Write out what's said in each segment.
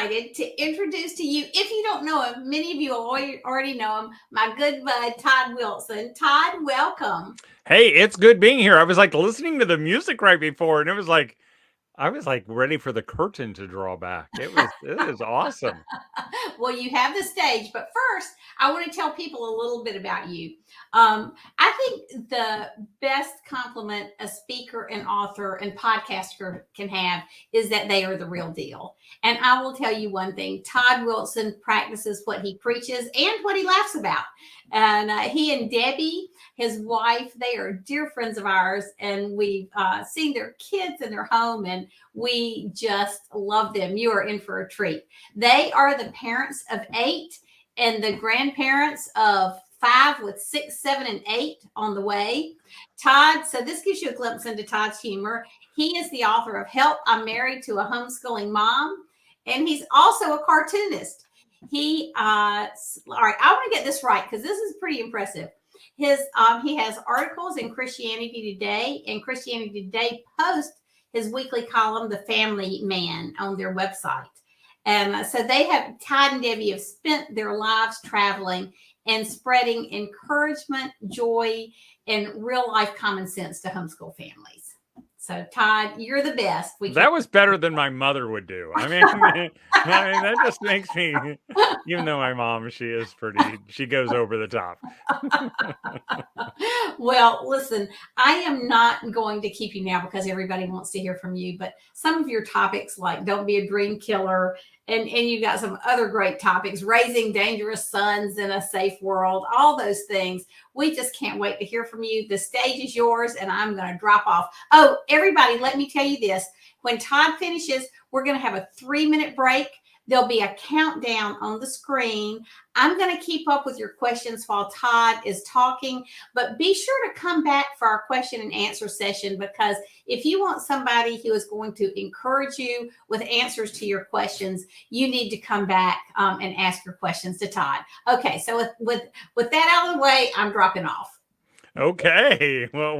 excited to introduce to you, if you don't know him, many of you already know him, my good bud, Todd Wilson. Todd, welcome. Hey, it's good being here. I was like listening to the music right before, and it was like I was like ready for the curtain to draw back. It was awesome. Well, you have the stage, but first, I want to tell people a little bit about you. I think the best compliment a speaker and author and podcaster can have is that they are the real deal. And I will tell you one thing: Todd Wilson practices what he preaches and what he laughs about. And he and Debbie, his wife, they are dear friends of ours, and we've seen their kids in their home, and we just love them. You are in for a treat. They are the parents of 8 and the grandparents of 5 with 6, 7, and 8 on the way. Todd, so this gives you a glimpse into Todd's humor. He is the author of Help, I'm Married to a Homeschooling Mom, and he's also a cartoonist. All right, I want to get this right because this is pretty impressive. He has articles in Christianity Today, and Christianity Today posts his weekly column, The Family Man, on their website. And so Todd and Debbie have spent their lives traveling and spreading encouragement, joy, and real life common sense to homeschool families. So, Todd, you're the best. That was better than my mother would do. I mean, that just makes me, even though my mom, she goes over the top. Well, listen, I am not going to keep you now because everybody wants to hear from you. But some of your topics, like don't be a dream killer, and you got some other great topics, raising dangerous sons in a safe world, all those things. We just can't wait to hear from you. The stage is yours, and I'm going to drop off. Oh, everybody, let me tell you this. When Todd finishes, we're going to have a 3-minute break. There'll be a countdown on the screen. I'm going to keep up with your questions while Todd is talking, but be sure to come back for our question and answer session, because if you want somebody who is going to encourage you with answers to your questions, you need to come back and ask your questions to Todd. Okay, so with that out of the way, I'm dropping off. Okay, well,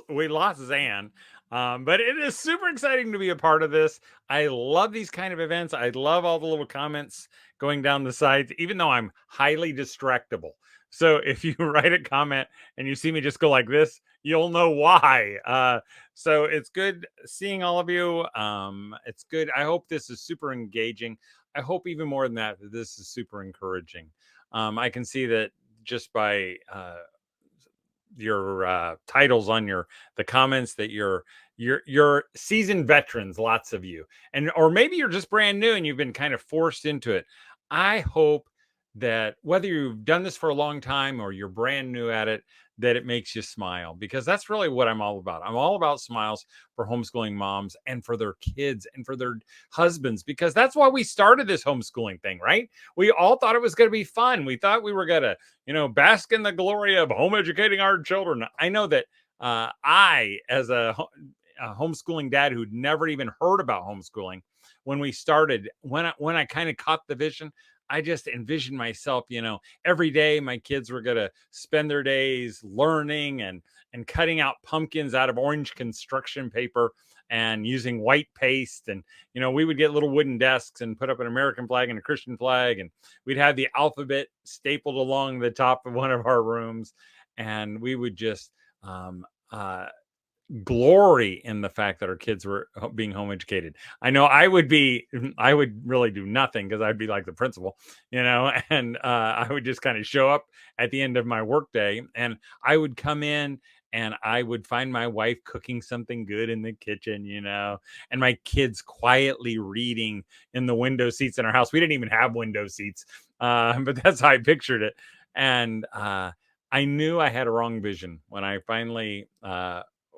we lost Zan. But it is super exciting to be a part of this. I love these kind of events. I love all the little comments going down the sides, even though I'm highly distractible. So if you write a comment and you see me just go like this, you'll know why. So it's good seeing all of you. It's good. I hope this is super engaging. I hope even more than that this is super encouraging. I can see that just by your titles on the comments that you're seasoned veterans, lots of you, and or maybe you're just brand new and you've been kind of forced into it. I hope that whether you've done this for a long time or you're brand new at it, that it makes you smile, because that's really what I'm all about. I'm all about smiles for homeschooling moms and for their kids and for their husbands, because that's why we started this homeschooling thing, right? We all thought it was going to be fun. We thought we were going to, bask in the glory of home educating our children. I know that I, as a homeschooling dad who'd never even heard about homeschooling, when we started, when I kind of caught the vision, I just envisioned myself, every day my kids were going to spend their days learning and cutting out pumpkins out of orange construction paper and using white paste. And, we would get little wooden desks and put up an American flag and a Christian flag. And we'd have the alphabet stapled along the top of one of our rooms. And we would just glory in the fact that our kids were being home educated. I know I would really do nothing because I'd be like the principal, and I would just kind of show up at the end of my workday, and I would come in and I would find my wife cooking something good in the kitchen, and my kids quietly reading in the window seats in our house. We didn't even have window seats, but that's how I pictured it. And I knew I had a wrong vision when I finally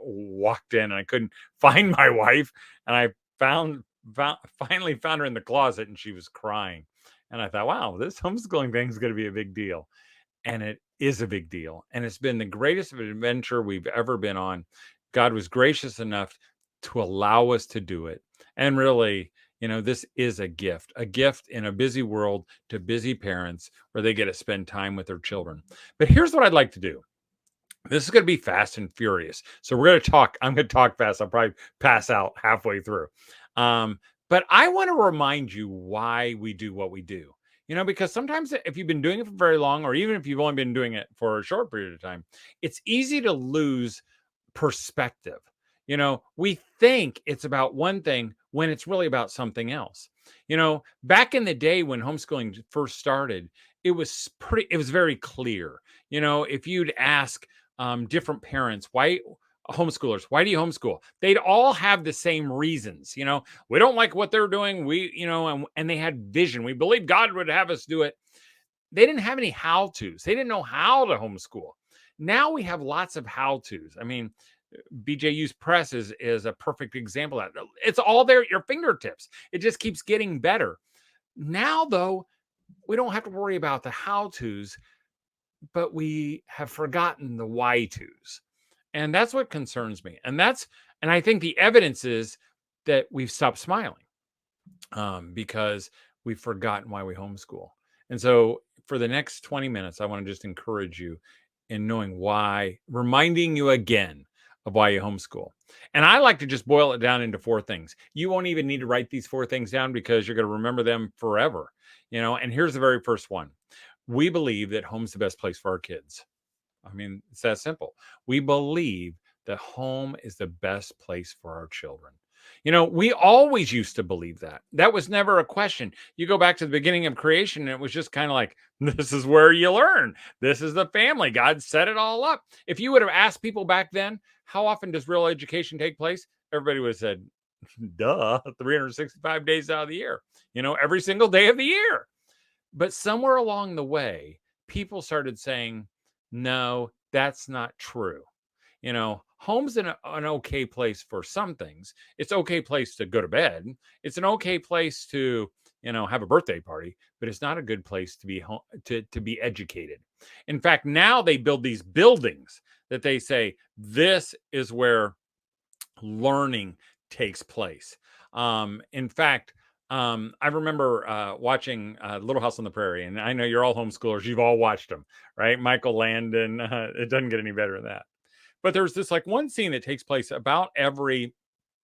walked in and I couldn't find my wife, and I finally found her in the closet, and she was crying. And I thought, wow, this homeschooling thing is going to be a big deal. And it is a big deal. And it's been the greatest adventure we've ever been on. God was gracious enough to allow us to do it. And really, this is a gift in a busy world to busy parents, where they get to spend time with their children. But here's what I'd like to do. This is going to be fast and furious. So I'm going to talk fast. I'll probably pass out halfway through. But I want to remind you why we do what we do. Because sometimes if you've been doing it for very long, or even if you've only been doing it for a short period of time, it's easy to lose perspective. We think it's about one thing when it's really about something else. Back in the day when homeschooling first started, it was very clear. If you'd ask different parents, why do you homeschool? They'd all have the same reasons. We don't like what they're doing. And they had vision. We believe God would have us do it. They didn't have any how-tos. They didn't know how to homeschool. Now we have lots of how-tos. I mean, BJU's Press is a perfect example of that. It's all there at your fingertips. It just keeps getting better. Now, though, we don't have to worry about the how-tos, but we have forgotten the why-tos. And that's what concerns me. And I think the evidence is that we've stopped smiling because we've forgotten why we homeschool. And so for the next 20 minutes, I want to just encourage you in knowing why, reminding you again of why you homeschool. And I like to just boil it down into 4 things. You won't even need to write these 4 things down because you're going to remember them forever. And here's the very first one. We believe that home's the best place for our kids. I mean, it's that simple. We believe that home is the best place for our children. We always used to believe that. That was never a question. You go back to the beginning of creation, and it was just kind of like, this is where you learn. This is the family. God set it all up. If you would have asked people back then, how often does real education take place? Everybody would have said, duh, 365 days out of the year, every single day of the year. But somewhere along the way, people started saying, no, that's not true. Home's an okay place for some things. It's an okay place to go to bed. It's an okay place to, have a birthday party, but it's not a good place to be home, to be educated. In fact, now they build these buildings that they say, this is where learning takes place. In fact, I remember watching Little House on the Prairie, and I know you're all homeschoolers. You've all watched them, right? Michael Landon. It doesn't get any better than that. But there's this one scene that takes place about every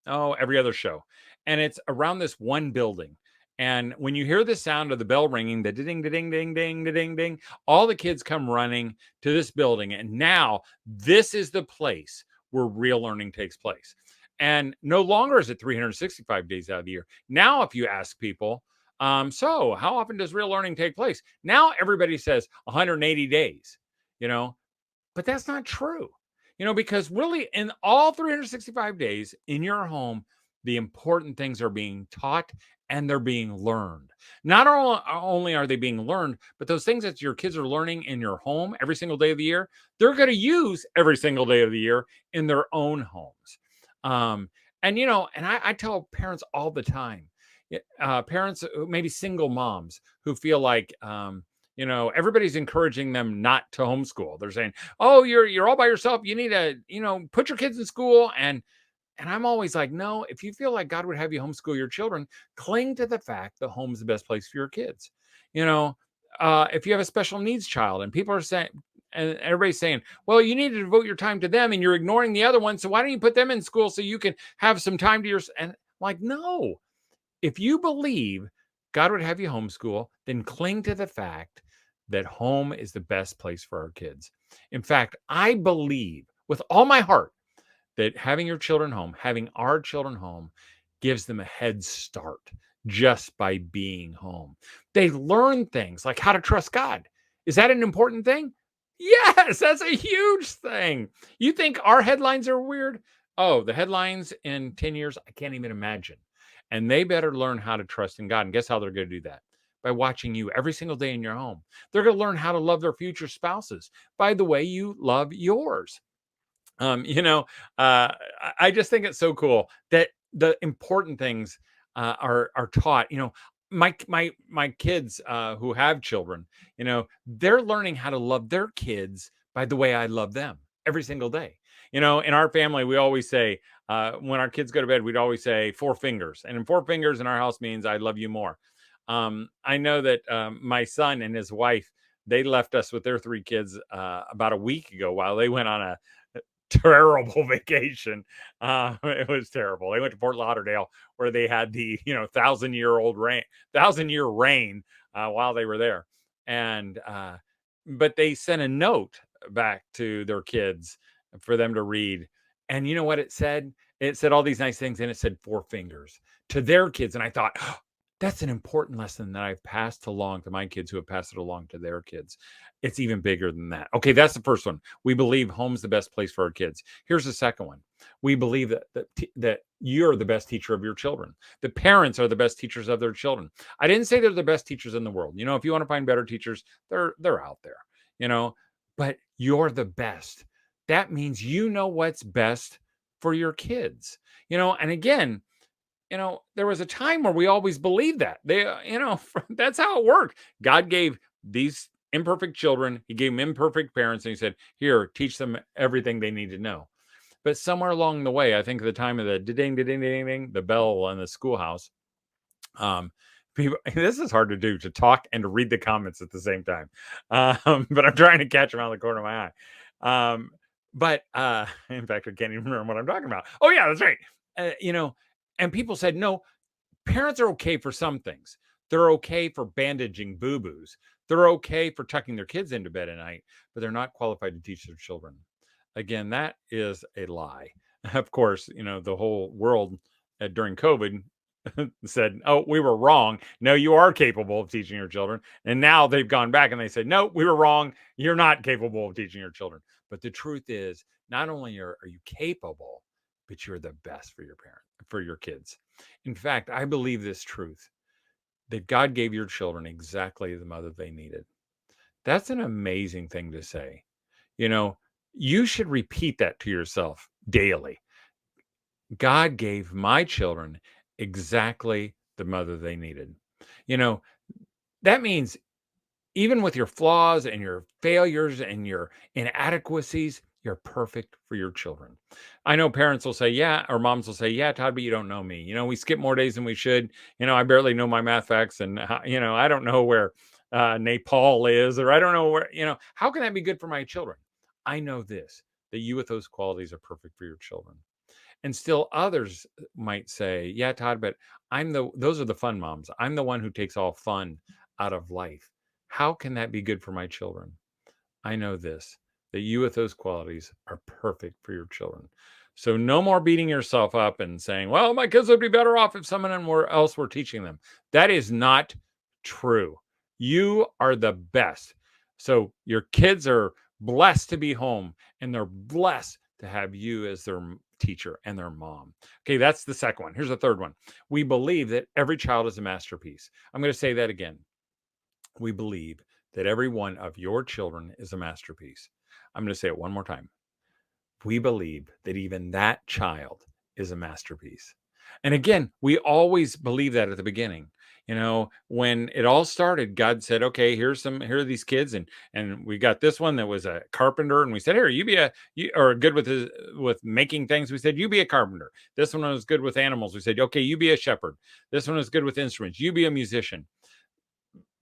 other show, and it's around this one building. And when you hear the sound of the bell ringing, the ding, ding, ding, ding, ding, ding, all the kids come running to this building, and now this is the place where real learning takes place. And no longer is it 365 days out of the year. Now, if you ask people, so how often does real learning take place? Now everybody says 180 days, but that's not true, because really in all 365 days in your home, the important things are being taught and they're being learned. Not only are they being learned, but those things that your kids are learning in your home every single day of the year, they're going to use every single day of the year in their own homes. And I tell parents all the time, parents, maybe single moms who feel like, everybody's encouraging them not to homeschool. They're saying, oh, you're all by yourself. You need to, put your kids in school. And I'm always like, no, if you feel like God would have you homeschool your children, cling to the fact that home's the best place for your kids. If you have a special needs child and people are saying, and everybody's saying, well, you need to devote your time to them and you're ignoring the other ones. So why don't you put them in school so you can have some time to and I'm like, no, if you believe God would have you homeschool, then cling to the fact that home is the best place for our kids. In fact, I believe with all my heart that having your children home, having our children home, gives them a head start just by being home. They learn things like how to trust God. Is that an important thing? Yes, that's a huge thing. You think our headlines are weird? Oh, the headlines in 10 years, I can't even imagine. And they better learn how to trust in God. And guess how they're going to do that? By watching you every single day in your home. They're going to learn how to love their future spouses by the way you love yours. I just think it's so cool that the important things are taught. My kids who have children, they're learning how to love their kids by the way I love them every single day. In our family, we always say when our kids go to bed, we'd always say 4 fingers, and 4 fingers in our house means I love you more. I know that my son and his wife, they left us with their 3 kids about a week ago while they went on a terrible vacation. It was terrible. They went to Fort Lauderdale where they had the 1,000 year rain while they were there, and but they sent a note back to their kids for them to read, and you know what it said? It said all these nice things, and it said four fingers to their kids, and I thought. That's an important lesson that I've passed along to my kids who have passed it along to their kids. It's even bigger than that. Okay, that's the first one. We believe home's the best place for our kids. Here's the second one. We believe that you're the best teacher of your children. The parents are the best teachers of their children. I didn't say they're the best teachers in the world. If you want to find better teachers, they're out there. But you're the best. That means you know what's best for your kids. And again, there was a time where we always believed that. That's how it worked. God gave these imperfect children, he gave them imperfect parents, and he said, here, teach them everything they need to know. But somewhere along the way, I think at the time of the ding, ding, ding, ding, ding, the bell in the schoolhouse, people, this is hard to do, to talk and to read the comments at the same time. But I'm trying to catch them out of the corner of my eye. But in fact, I can't even remember what I'm talking about. Oh yeah, that's right. And people said, no, parents are okay for some things. They're okay for bandaging boo-boos. They're okay for tucking their kids into bed at night, but they're not qualified to teach their children. Again, that is a lie. Of course, the whole world during COVID said, oh, we were wrong. No, you are capable of teaching your children. And now they've gone back and they said, no, we were wrong. You're not capable of teaching your children. But the truth is, not only are you capable, but you're the best for your kids. In fact, I believe this truth, that God gave your children exactly the mother they needed. That's an amazing thing to say. You should repeat that to yourself daily. God gave my children exactly the mother they needed. That means even with your flaws and your failures and your inadequacies, you're perfect for your children. I know parents will say, yeah, or moms will say, yeah, Todd, but you don't know me. We skip more days than we should. I barely know my math facts, and, I don't know where Nepal is, or I don't know where, how can that be good for my children? I know this, that you with those qualities are perfect for your children. And still others might say, yeah, Todd, but those are the fun moms. I'm the one who takes all fun out of life. How can that be good for my children? I know this, that you with those qualities are perfect for your children. So no more beating yourself up and saying, well, my kids would be better off if someone else were teaching them. That is not true. You are the best. So your kids are blessed to be home, and they're blessed to have you as their teacher and their mom. Okay, that's the second one. Here's the third one. We believe that every child is a masterpiece. I'm going to say that again. We believe that every one of your children is a masterpiece. I'm going to say it one more time. We believe that even that child is a masterpiece. And again, we always believe that at the beginning. When it all started, God said, okay, here are these kids, and we got this one that was a carpenter, and we said, here, you are good with making things. We said, you be a carpenter. This one was good with animals. We said, okay, you be a shepherd. This one was good with instruments. You be a musician.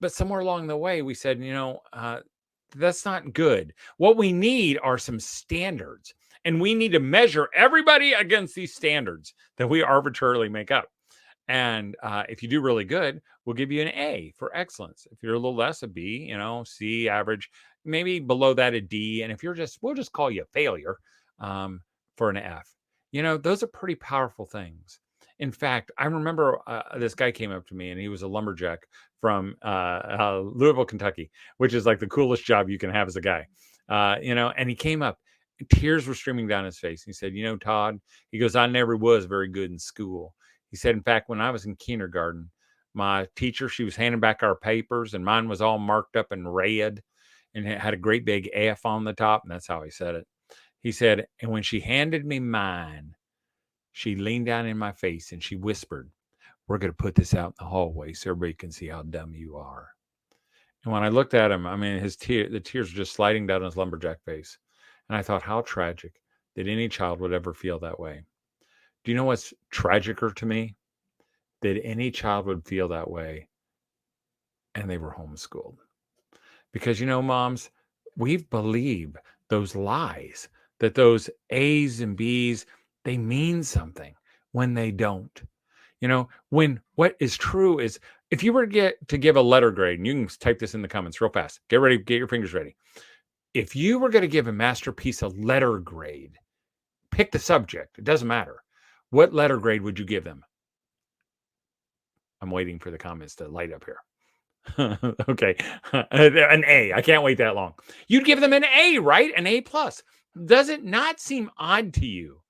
But somewhere along the way, we said, that's not good. What we need are some standards, and we need to measure everybody against these standards that we arbitrarily make up. And if you do really good, we'll give you an A for excellence. If you're a little less, a B, C, average, maybe below that, a D. And if we'll just call you a failure for an F. Those are pretty powerful things. In fact, I remember this guy came up to me, and he was a lumberjack from Louisville, Kentucky, which is like the coolest job you can have as a guy. And he came up, tears were streaming down his face. He said, Todd, he goes, I never was very good in school. He said, in fact, when I was in kindergarten, my teacher, she was handing back our papers, and mine was all marked up in red, and it had a great big F on the top. And that's how he said it. He said, and when she handed me mine, she leaned down in my face and she whispered, we're going to put this out in the hallway so everybody can see how dumb you are. And when I looked at him, the tears were just sliding down his lumberjack face. And I thought, how tragic that any child would ever feel that way. Do you know what's tragicer to me? That any child would feel that way and they were homeschooled. Because, moms, we've believed those lies that those A's and B's, they mean something when they don't. When what is true is, if you were to give a letter grade, and you can type this in the comments real fast, get ready, get your fingers ready. If you were going to give a masterpiece a letter grade, pick the subject. It doesn't matter. What letter grade would you give them? I'm waiting for the comments to light up here. Okay. An A. I can't wait that long. You'd give them an A, right? An A plus. Does it not seem odd to you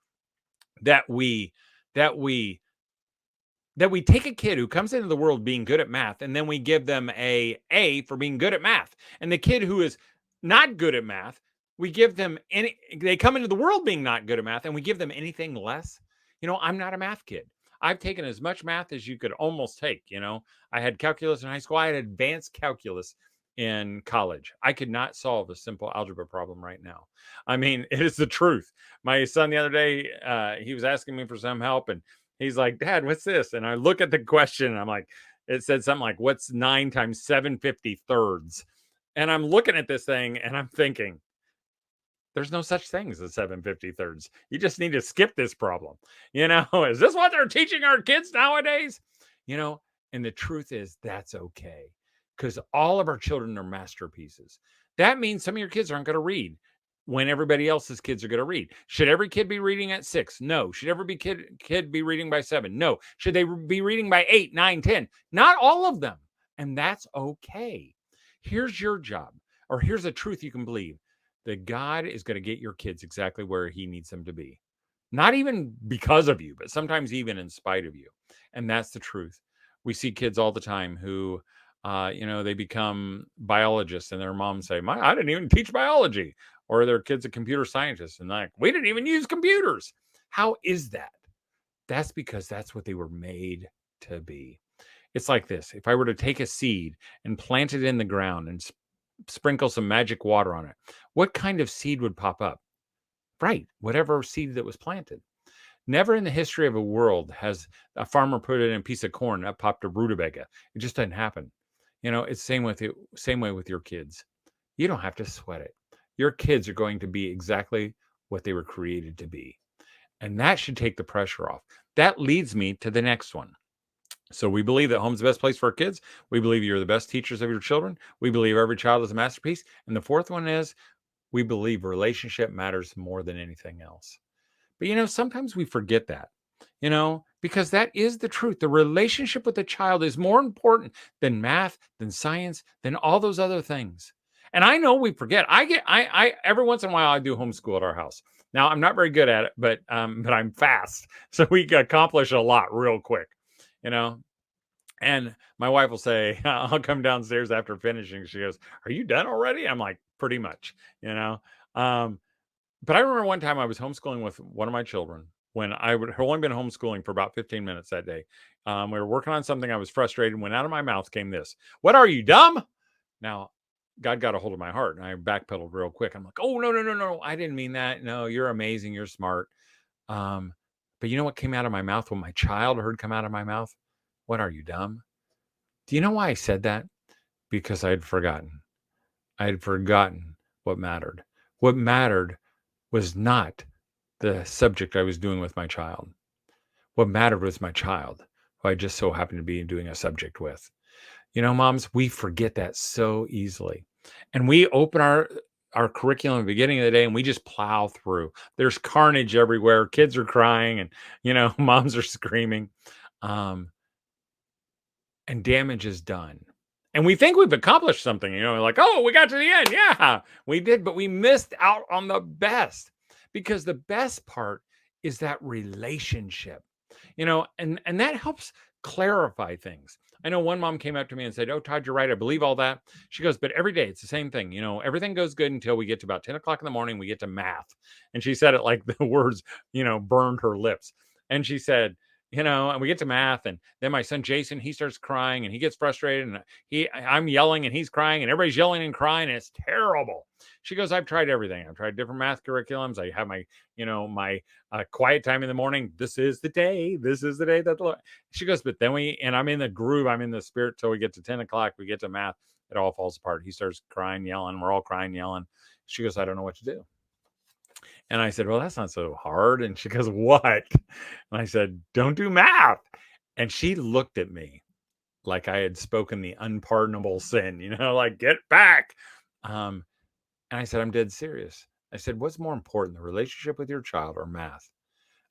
that we take a kid who comes into the world being good at math, and then we give them a A for being good at math, and the kid who is not good at math, we give them they come into the world being not good at math, and we give them anything less? I'm not a math kid. I've taken as much math as you could almost take. I had calculus in high school. I had advanced calculus in college. I could not solve a simple algebra problem right now. I mean, it is the truth. My son the other day, he was asking me for some help, and he's like, "Dad, what's this?" And I look at the question, and I'm like, it said something like, "What's 9 times 7/53?" And I'm looking at this thing, and I'm thinking, there's no such thing as a 7/53. You just need to skip this problem. Is this what they're teaching our kids nowadays? And the truth is, that's okay, because all of our children are masterpieces. That means some of your kids aren't going to read when everybody else's kids are going to read. Should every kid be reading at 6? No. Should every kid be reading by 7? No. Should they be reading by 8, 9, 10? Not all of them. And that's okay. Here's your job, or here's a truth you can believe, that God is going to get your kids exactly where he needs them to be. Not even because of you, but sometimes even in spite of you. And that's the truth. We see kids all the time who, they become biologists, and their moms say, I didn't even teach biology. Or their kid's a computer scientist, and like, we didn't even use computers. How is that? That's because that's what they were made to be. It's like this. If I were to take a seed and plant it in the ground and sprinkle some magic water on it, what kind of seed would pop up? Right, whatever seed that was planted. Never in the history of a world has a farmer put in a piece of corn that popped a rutabaga. It just doesn't happen. It's same way with your kids. You don't have to sweat it. Your kids are going to be exactly what they were created to be. And that should take the pressure off. That leads me to the next one. So we believe that home's the best place for our kids. We believe you're the best teachers of your children. We believe every child is a masterpiece. And the fourth one is, we believe relationship matters more than anything else. But sometimes we forget that, because that is the truth. The relationship with the child is more important than math, than science, than all those other things. And I know we forget. I every once in a while I do homeschool at our house. Now I'm not very good at it, but I'm fast, so we accomplish a lot real quick, And my wife will say, I'll come downstairs after finishing. She goes, "Are you done already?" I'm like, pretty much, But I remember one time I was homeschooling with one of my children when I had only been homeschooling for about 15 minutes that day. We were working on something. I was frustrated. When out of my mouth came this: "What, are you dumb?" Now, God got a hold of my heart, and I backpedaled real quick. I'm like, "Oh, no. I didn't mean that. No, you're amazing. You're smart." But you know what came out of my mouth when my child heard come out of my mouth? "What, are you dumb?" Do you know why I said that? Because I had forgotten. I had forgotten what mattered. What mattered was not the subject I was doing with my child. What mattered was my child, who I just so happened to be doing a subject with. Moms, we forget that so easily. And we open our curriculum at the beginning of the day, and we just plow through. There's carnage everywhere. Kids are crying, and moms are screaming. And damage is done. And we think we've accomplished something, like, oh, we got to the end. Yeah, we did, but we missed out on the best, because the best part is that relationship, and that helps clarify things. I know one mom came up to me and said, "Oh, Todd, you're right. I believe all that." She goes, "But every day it's the same thing. Everything goes good until we get to about 10 o'clock in the morning. We get to math." And she said it like the words, burned her lips. And she said, and we get to math, and then my son Jason, he starts crying, and he gets frustrated, and I'm yelling, and he's crying, and everybody's yelling and crying, and it's terrible. She goes, "I've tried everything. I've tried different math curriculums. I have my, my quiet time in the morning. This is the day. This is the day that the..." She goes, "But then and I'm in the groove. I'm in the spirit till we get to 10 o'clock. We get to math. It all falls apart." He starts crying, yelling. We're all crying, yelling. She goes, "I don't know what to do." And I said, well, that's not so hard. And she goes, what? And I said, don't do math. And she looked at me like I had spoken the unpardonable sin, like get back. And I said, I'm dead serious. I said, what's more important, the relationship with your child or math?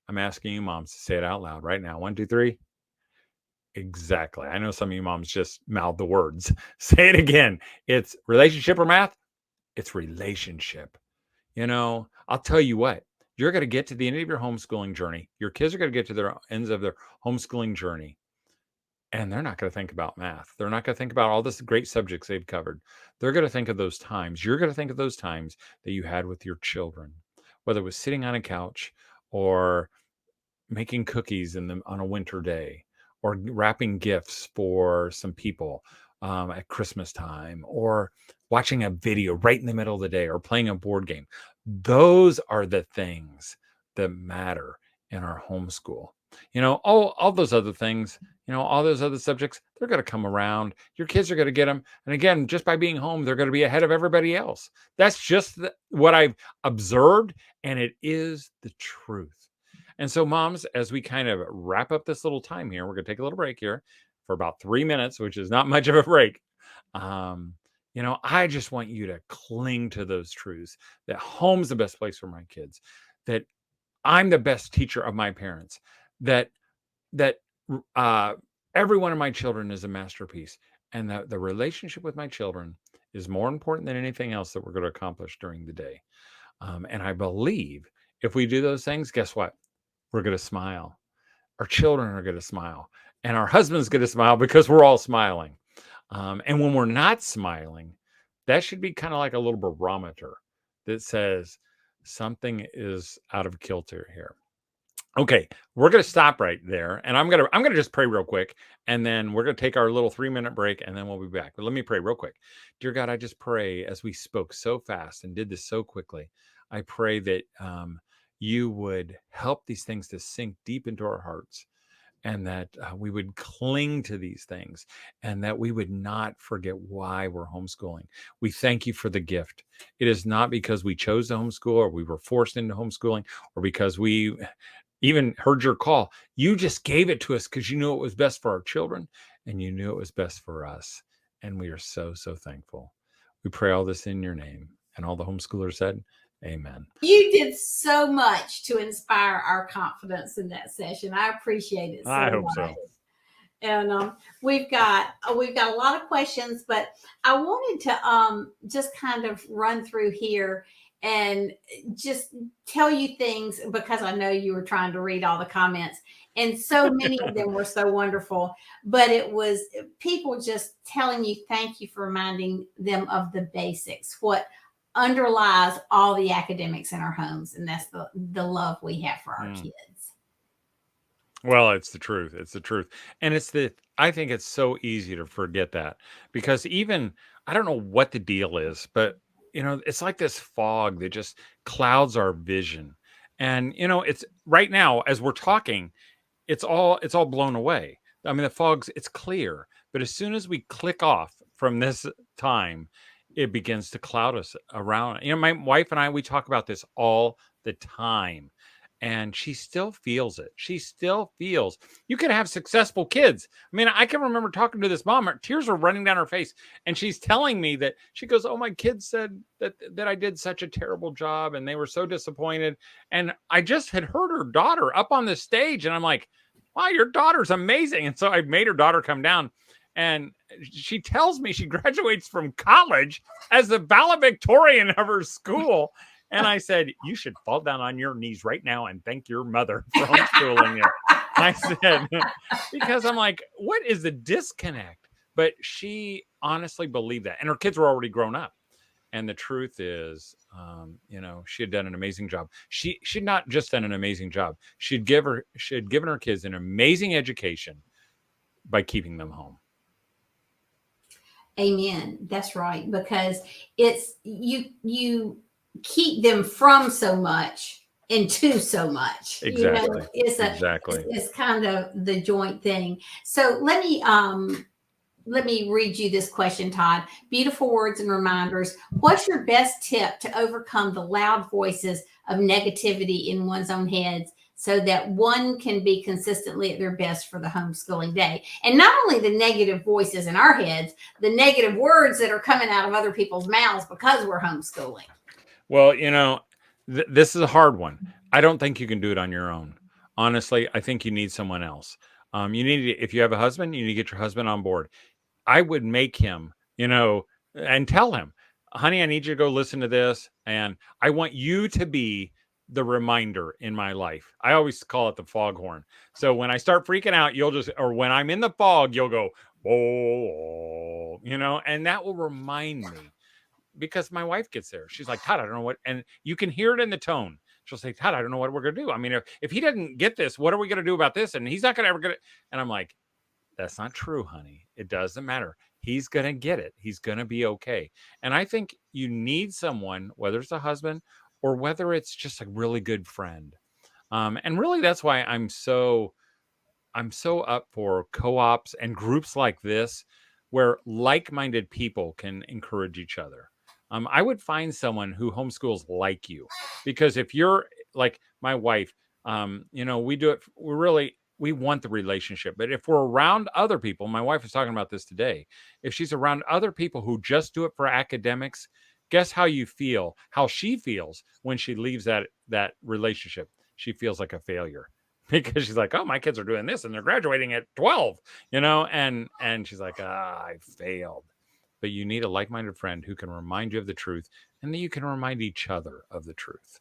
I'm asking you moms to say it out loud right now. 1, 2, 3. Exactly. I know some of you moms just mouth the words. Say it again. It's relationship or math? It's relationship. I'll tell you what, you're going to get to the end of your homeschooling journey. Your kids are going to get to their ends of their homeschooling journey, and they're not going to think about math. They're not going to think about all this great subjects they've covered. They're going to think of those times. You're going to think of those times that you had with your children, whether it was sitting on a couch or making cookies on a winter day, or wrapping gifts for some people at Christmas time, or watching a video right in the middle of the day, or playing a board game. Those are the things that matter in our homeschool. All those other things, all those other subjects, they're going to come around. Your kids are going to get them. And again, just by being home, they're going to be ahead of everybody else. That's just what I've observed. And it is the truth. And so, moms, as we kind of wrap up this little time here, we're going to take a little break here for about 3 minutes, which is not much of a break. I just want you to cling to those truths, that home's the best place for my kids, that I'm the best teacher of my parents, that every one of my children is a masterpiece, and that the relationship with my children is more important than anything else that we're going to accomplish during the day. And I believe if we do those things, guess what? We're going to smile. Our children are going to smile, and our husband's going to smile because we're all smiling. And when we're not smiling, that should be kind of like a little barometer that says something is out of kilter here. Okay, we're going to stop right there, and I'm going to just pray real quick, and then we're going to take our little 3-minute break, and then we'll be back. But let me pray real quick. Dear God, I just pray, as we spoke so fast and did this so quickly, I pray that you would help these things to sink deep into our hearts, and that we would cling to these things, and that we would not forget why we're homeschooling. We thank you for the gift. It is not because we chose to homeschool, or we were forced into homeschooling, or because we even heard your call. You just gave it to us because you knew it was best for our children, and you knew it was best for us. And we are so, so thankful. We pray all this in your name. And all the homeschoolers said, amen. You did so much to inspire our confidence in that session. I appreciate it so much. I hope so. And we've got a lot of questions, but I wanted to just kind of run through here and just tell you things, because I know you were trying to read all the comments, and so many of them were so wonderful. But it was people just telling you thank you for reminding them of the basics, what underlies all the academics in our homes, and that's the love we have for our kids. Well, it's the truth. It's the truth. And I think it's so easy to forget that, because even, I don't know what the deal is, but it's like this fog that just clouds our vision. And it's right now as we're talking, it's all blown away. I mean, the fog's, it's clear, but as soon as we click off from this time, it begins to cloud us around. My wife and I, we talk about this all the time, and she still feels it. She still feels you can have successful kids. I mean, I can remember talking to this mom, tears are running down her face, and she's telling me that she goes, "Oh, my kids said that I did such a terrible job, and they were so disappointed." And I just had heard her daughter up on the stage, and I'm like, "Wow, your daughter's amazing." And so I made her daughter come down, and she tells me she graduates from college as the valedictorian of her school. And I said, you should fall down on your knees right now and thank your mother for homeschooling you. I said, because I'm like, what is the disconnect? But she honestly believed that. And her kids were already grown up. And the truth is, she had done an amazing job. She'd not just done an amazing job. She had given her kids an amazing education by keeping them home. Amen. That's right. Because it's you keep them from so much into so much. Exactly. It's kind of the joint thing. So let me read you this question, Todd. Beautiful words and reminders. What's your best tip to overcome the loud voices of negativity in one's own heads so that one can be consistently at their best for the homeschooling day. And not only the negative voices in our heads, the negative words that are coming out of other people's mouths because we're homeschooling. Well, this is a hard one. I don't think you can do it on your own. Honestly, I think you need someone else. If you have a husband, you need to get your husband on board. I would make him, and tell him, honey, I need you to go listen to this. And I want you to be the reminder in my life. I always call it the foghorn. So when I start freaking out, or when I'm in the fog, you'll go, oh, and that will remind me. Because my wife gets there. She's like, Todd, I don't know what, and you can hear it in the tone. She'll say, Todd, I don't know what we're going to do. I mean, if he doesn't get this, what are we going to do about this? And he's not going to ever get it. And I'm like, that's not true, honey. It doesn't matter. He's going to get it. He's going to be okay. And I think you need someone, whether it's a husband or whether it's just a really good friend. And really, that's why I'm so up for co-ops and groups like this, where like-minded people can encourage each other. I would find someone who homeschools like you, because if you're like my wife, we do it. We want the relationship, but if we're around other people, my wife was talking about this today. If she's around other people who just do it for academics, guess how she feels when she leaves that relationship. She feels like a failure because she's like, oh, my kids are doing this and they're graduating at 12, and she's like, I failed. But you need a like-minded friend who can remind you of the truth, and then you can remind each other of the truth.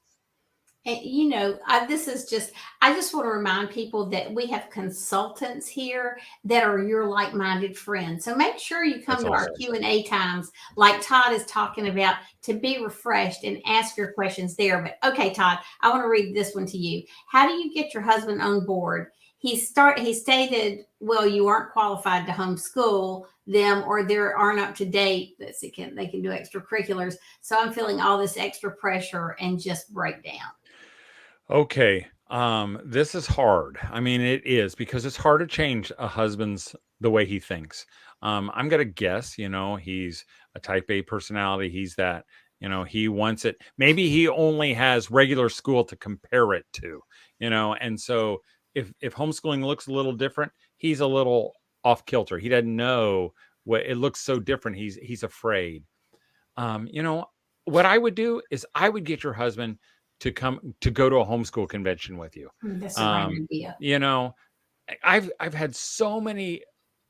And I just want to remind people that we have consultants here that are your like-minded friends. So make sure you come That's to our awesome. Q&A times, like Todd is talking about, to be refreshed and ask your questions there. But okay, Todd, I want to read this one to you. How do you get your husband on board? He stated, well, you aren't qualified to homeschool them, or they aren't up to date. They can do extracurriculars. So I'm feeling all this extra pressure and just break down. Okay. This is hard. I mean, it is, because it's hard to change a husband's the way he thinks. I'm gonna guess, he's a type A personality. He's that, he wants it. Maybe he only has regular school to compare it to, and so if homeschooling looks a little different, he's a little off kilter. He doesn't know what it looks so different. He's afraid. What I would do is I would get your husband to go to a homeschool convention with you. That's the right idea. I've had so many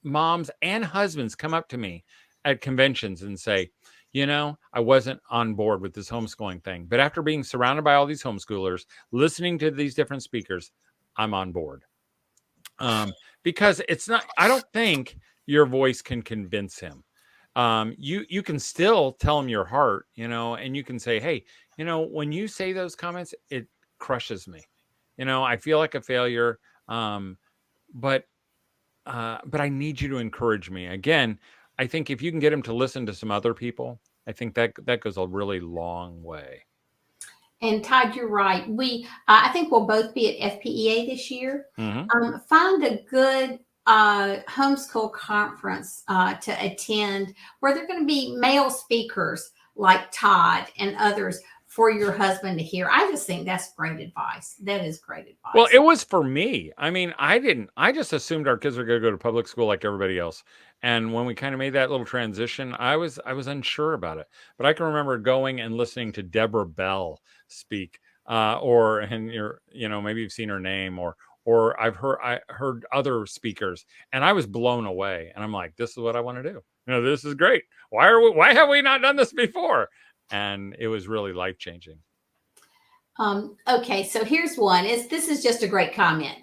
moms and husbands come up to me at conventions and say, I wasn't on board with this homeschooling thing, but after being surrounded by all these homeschoolers, listening to these different speakers, I'm on board. Because I don't think your voice can convince him. You can still tell him your heart, and you can say, hey, when you say those comments, it crushes me. I feel like a failure. But I need you to encourage me. Again, I think if you can get him to listen to some other people, I think that goes a really long way. And Todd, you're right. I think we'll both be at FPEA this year. Mm-hmm. Find a good homeschool conference to attend where there are going to be male speakers like Todd and others for your husband to hear. I just think that's great advice. That is great advice. Well, it was for me. I mean, I just assumed our kids were going to go to public school like everybody else. And when we kind of made that little transition, I was unsure about it. But I can remember going and listening to Deborah Bell speak, maybe you've seen her name, or I heard other speakers, and I was blown away. And I'm like, this is what I want to do. This is great. Why have we not done this before? And it was really life-changing. Okay, so here's one. This is just a great comment,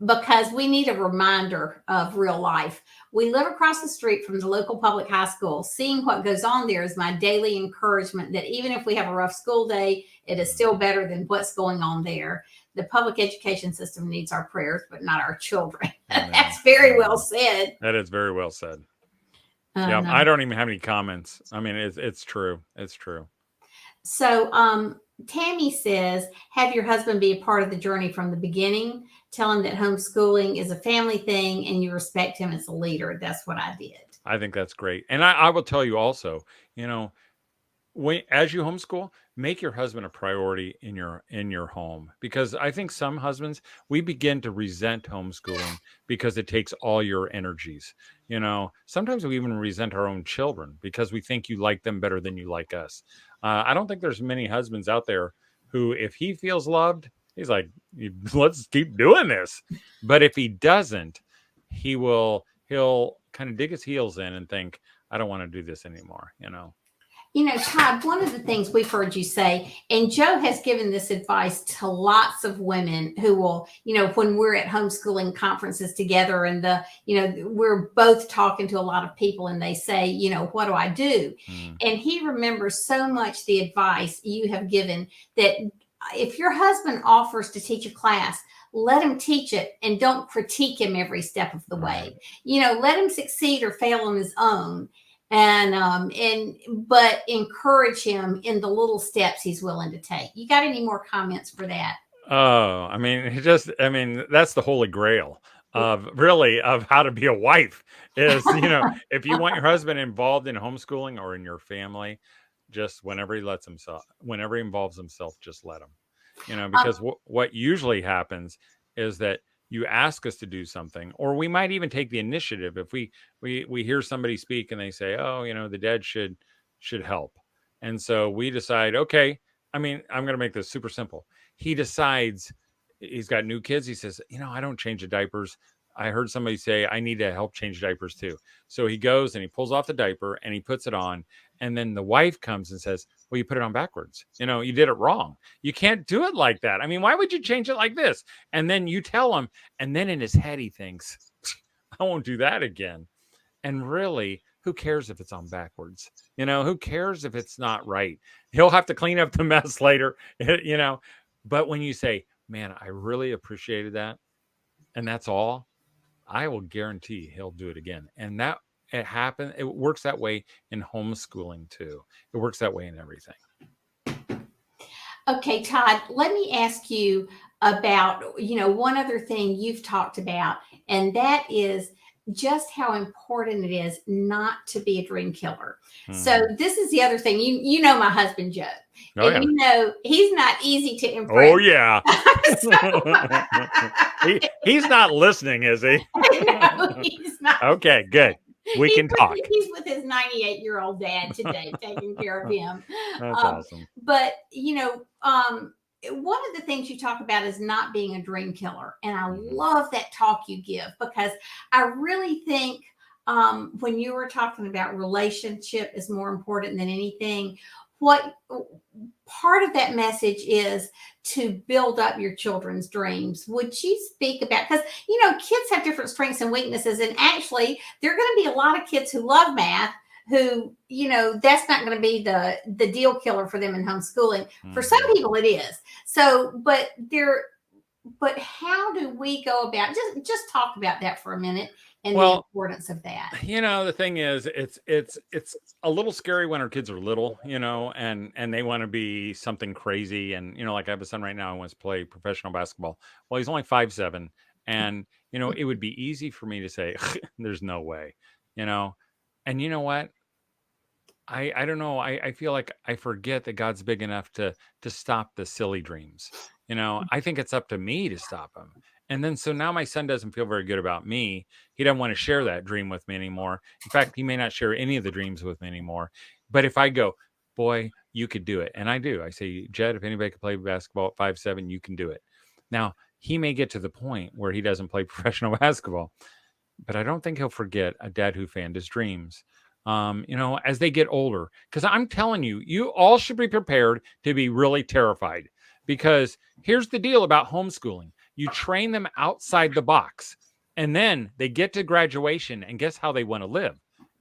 because we need a reminder of real life. We live across the street from the local public high school. Seeing what goes on there is my daily encouragement that even if we have a rough school day, it is still better than what's going on there. The public education system needs our prayers, but not our children. That's very well said. That is very well said. Yeah, no. I don't even have any comments. I mean, it's true. It's true. So, Tammy says, have your husband be a part of the journey from the beginning. Tell him that homeschooling is a family thing and you respect him as a leader. That's what I did. I think that's great. And I will tell you also, as you homeschool, make your husband a priority in your home, because I think some husbands, we begin to resent homeschooling because it takes all your energies. Sometimes we even resent our own children because we think you like them better than you like us. I don't think there's many husbands out there who, if he feels loved, he's like, let's keep doing this. But if he doesn't, he'll kind of dig his heels in and think, I don't want to do this anymore. Todd, one of the things we've heard you say, and Joe has given this advice to lots of women who will, when we're at homeschooling conferences together and we're both talking to a lot of people and they say, what do I do? Mm. And he remembers so much the advice you have given that if your husband offers to teach a class, let him teach it and don't critique him every step of the way. Let him succeed or fail on his own, but encourage him in the little steps he's willing to take. You got any more comments for that? Oh, that's the holy grail of how to be a wife is, if you want your husband involved in homeschooling or in your family, just whenever he involves himself, just let him, because what usually happens is that you ask us to do something, or we might even take the initiative. If we hear somebody speak and they say, oh, the dad should help. And so we decide, okay, I'm going to make this super simple. He decides he's got new kids. He says, I don't change the diapers. I heard somebody say I need to help change diapers too. So he goes and he pulls off the diaper and he puts it on. And then the wife comes and says, well, you put it on backwards. You did it wrong. You can't do it like that. Why would you change it like this? And then you tell him. And then in his head, he thinks, I won't do that again. And really, who cares if it's on backwards? Who cares if it's not right? He'll have to clean up the mess later, But when you say, man, I really appreciated that, and that's all, I will guarantee he'll do it again. And it works that way in homeschooling too. It works that way in everything. Okay, Todd, let me ask you about, one other thing you've talked about, and that is just how important it is not to be a dream killer. So this is the other thing. You know my husband Joe. Oh, and yeah. He's not easy to impress. Oh yeah. He's not listening, is he? No, he's not. Okay, good. We can talk. He's with his 98-year-old dad today, taking care of him. That's awesome. But one of the things you talk about is not being a dream killer, and I love that talk you give, because I really think when you were talking about relationship is more important than anything, what part of that message is to build up your children's dreams. Would you speak about, because kids have different strengths and weaknesses, and actually there are going to be a lot of kids who love math who that's not going to be the deal killer for them in homeschooling. For some people it is. So but how do we go about, just talk about that for a minute, and the importance of that? The thing is, it's a little scary when our kids are little, and they want to be something crazy. And like I have a son right now who wants to play professional basketball. Well, he's only 5'7", and it would be easy for me to say there's no way, and you know what, I don't know, I feel like I forget that God's big enough to stop the silly dreams. I think it's up to me to stop them. And then so now my son doesn't feel very good about me. He doesn't want to share that dream with me anymore. In fact, he may not share any of the dreams with me anymore. But if I go, boy, you could do it. And I do. I say, Jed, if anybody can play basketball at 5'7", you can do it. Now, he may get to the point where he doesn't play professional basketball, but I don't think he'll forget a dad who fanned his dreams. As they get older, because I'm telling you, you all should be prepared to be really terrified, because here's the deal about homeschooling. You train them outside the box, and then they get to graduation, and guess how they want to live?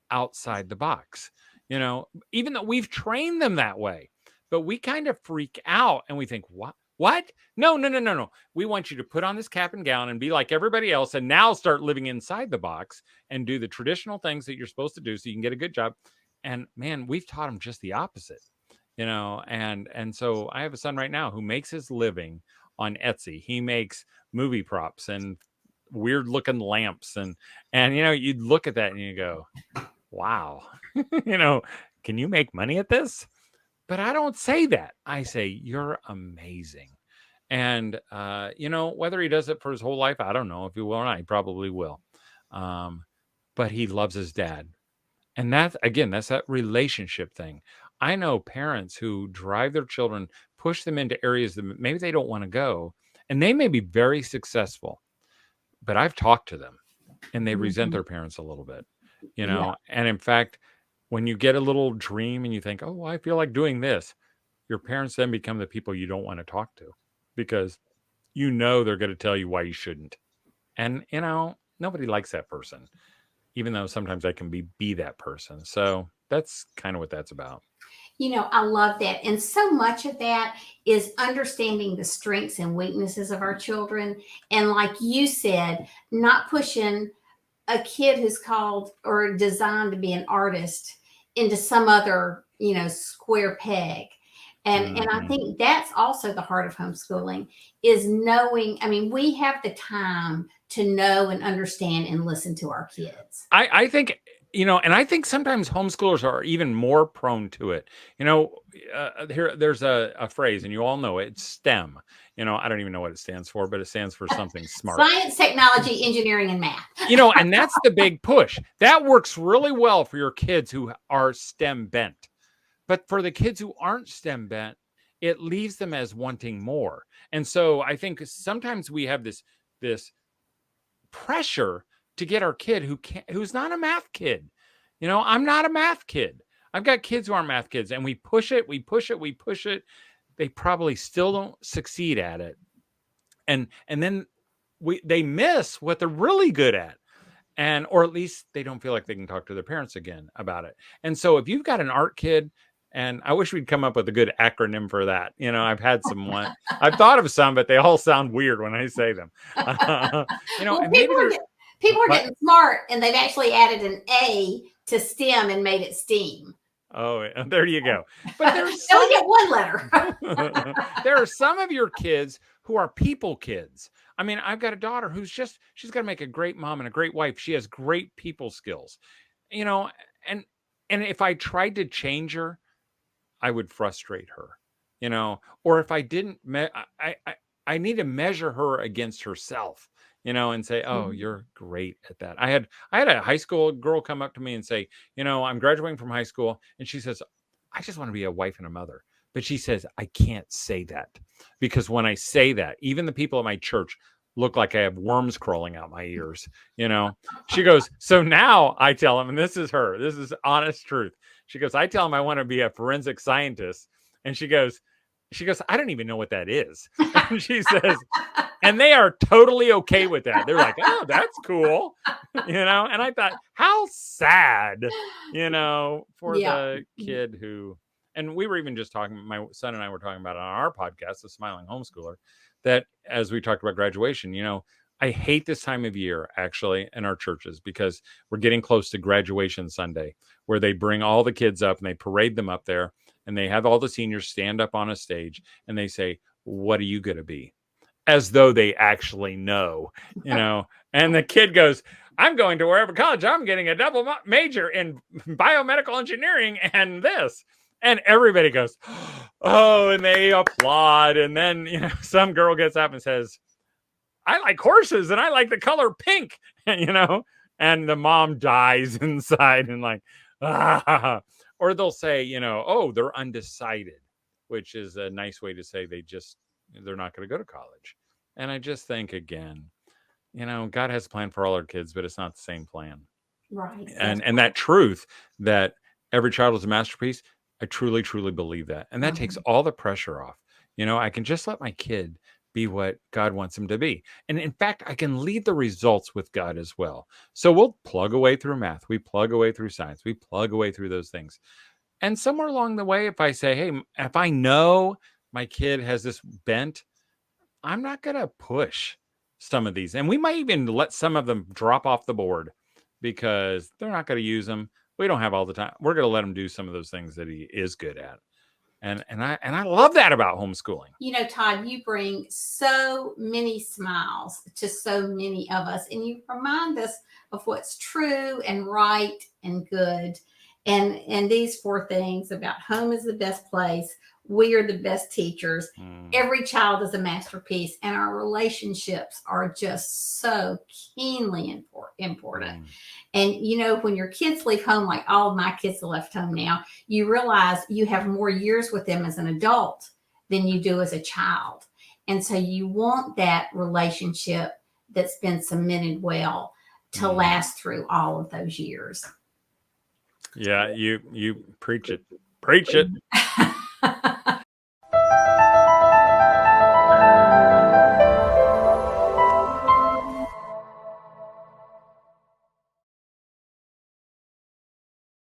Outside the box. Even though we've trained them that way, but we kind of freak out and we think, what? No. We want you to put on this cap and gown and be like everybody else, and now start living inside the box and do the traditional things that you're supposed to do so you can get a good job. And man, we've taught them just the opposite, and so I have a son right now who makes his living on Etsy. He makes movie props and weird looking lamps, and you'd look at that and you go, wow, can you make money at this? But I don't say that. I say, you're amazing. And, whether he does it for his whole life, I don't know if he will or not. He probably will. But he loves his dad. And that's, again, that's that relationship thing. I know parents who drive their children, push them into areas that maybe they don't want to go, and they may be very successful, but I've talked to them and they resent their parents a little bit, Yeah. and in fact, when you get a little dream and you think, oh, I feel like doing this, your parents then become the people you don't want to talk to because they're going to tell you why you shouldn't. And, nobody likes that person, even though sometimes I can be that person. So that's kind of what that's about. I love that. And so much of that is understanding the strengths and weaknesses of our children. And like you said, not pushing a kid who's called or designed to be an artist into some other, square peg. And I think that's also the heart of homeschooling is knowing, we have the time to know and understand and listen to our kids. I think, and I think sometimes homeschoolers are even more prone to it. There's a phrase, and you all know it, it's STEM. I don't even know what it stands for, but it stands for something smart. Science, technology, engineering, and math. And that's the big push. That works really well for your kids who are STEM bent. But for the kids who aren't STEM bent, it leaves them as wanting more. And so I think sometimes we have this pressure to get our kid who's not a math kid. I'm not a math kid. I've got kids who aren't math kids, and we push it. They probably still don't succeed at it. And then they miss what they're really good at. Or at least they don't feel like they can talk to their parents again about it. And so if you've got an art kid, and I wish we'd come up with a good acronym for that. I've had I've thought of some, but they all sound weird when I say them. Well, and maybe people are getting smart, and they've actually added an A to STEM and made it STEAM. Oh, there you go. But there's they only get one letter. There are some of your kids who are people kids. I've got a daughter who's she's got to make a great mom and a great wife. She has great people skills, and if I tried to change her, I would frustrate her, or if I didn't, I need to measure her against herself, and say, oh, you're great at that. I had a high school girl come up to me and say, I'm graduating from high school. And she says, I just want to be a wife and a mother. But she says, I can't say that because when I say that, even the people at my church look like I have worms crawling out my ears. She goes, so now I tell them, and this is honest truth. She goes, I tell them I want to be a forensic scientist. And she goes, I don't even know what that is. And she says, and they are totally okay with that. They're like, oh, that's cool. And I thought, how sad, for the kid who, and we were even just talking, my son and I were talking about it on our podcast, The Smiling Homeschooler, that as we talked about graduation, I hate this time of year actually in our churches because we're getting close to graduation Sunday where they bring all the kids up and they parade them up there and they have all the seniors stand up on a stage and they say, what are you going to be? As though they actually know, and the kid goes, I'm going to wherever college. I'm getting a double major in biomedical engineering and this. And everybody goes, oh, and they applaud. And then, some girl gets up and says, I like horses and I like the color pink, and the mom dies inside and like, ah. Or they'll say, oh, they're undecided, which is a nice way to say they're not going to go to college. And I just think, again, God has a plan for all our kids, but it's not the same plan. Right. And that truth that every child is a masterpiece, I truly, truly believe that. And that takes all the pressure off. I can just let my kid be what God wants him to be. And in fact, I can leave the results with God as well. So we'll plug away through math. We plug away through science. We plug away through those things. And somewhere along the way, if I say, hey, if I know my kid has this bent, I'm not going to push some of these. And we might even let some of them drop off the board because they're not going to use them. We don't have all the time. We're going to let him do some of those things that he is good at. And I love that about homeschooling. Todd, you bring so many smiles to so many of us, and you remind us of what's true and right and good. And these 4 things about home is the best place, we are the best teachers, every child is a masterpiece, and our relationships are just so keenly important. And you know, when your kids leave home, like all of my kids left home now, you realize you have more years with them as an adult than you do as a child. And so you want that relationship that's been cemented well to last through all of those years. Yeah, you preach it. Preach it.